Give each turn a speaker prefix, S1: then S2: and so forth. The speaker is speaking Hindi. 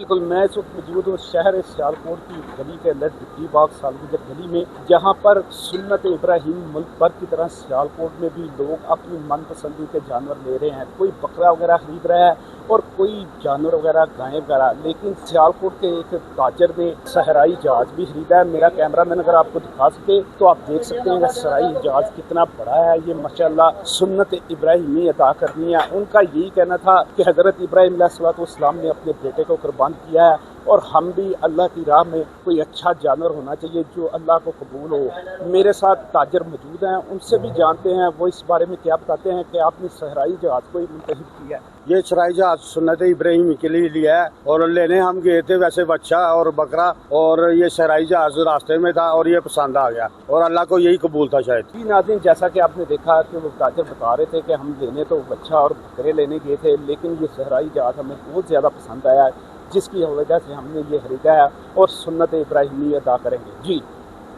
S1: बिल्कुल, मैं इस वक्त मौजूद हूँ शहर सियालकोट की गली के अंदर टिक्की बाग सालगुजर गली में, जहाँ पर सुन्नत इब्राहिम मुल्क भर की तरह सियालकोट में भी लोग अपनी मनपसंदी के जानवर ले रहे हैं। कोई बकरा वगैरह खरीद रहा है और कोई जानवर वगैरह गाय वगैरह। लेकिन सियालकोट के एक ताजर ने सहराई जहाज भी खरीदा है। मेरा कैमरामैन अगर आपको दिखा सके तो आप देख सकते हैं कि सहराई जहाज कितना बड़ा है। ये माशाल्लाह सुन्नत इब्राहिमी अदा करनी है। उनका यही कहना था कि हज़रत इब्राहिम अलैहिस्सलाम ने अपने बेटे को कुर्बान किया है और हम भी अल्लाह की राह में कोई अच्छा जानवर होना चाहिए जो अल्लाह को कबूल हो। मेरे साथ ताजर मौजूद हैं, उनसे भी जानते हैं वो इस बारे में क्या बताते हैं कि आपने सहराई जहाज को ही मुंतखब किया है।
S2: ये सहराई जहाज सुन्नत इब्राहिम के लिए लिया है और लेने हम गए थे वैसे बच्चा और बकरा, और ये सहराई जहाज रास्ते में था और ये पसंद आ गया और अल्लाह को यही कबूल था शायद।
S1: जी नाज़रीन, जैसा कि आपने देखा कि वो ताजर बता रहे थे कि हम लेने तो बच्चा और बकरे लेने गए थे, लेकिन ये सहराई जहाज हमें बहुत ज़्यादा पसंद आया, जिसकी वजह से हमने ये खरीदा है और सुन्नत इब्राहिमी अदा करेंगे। जी।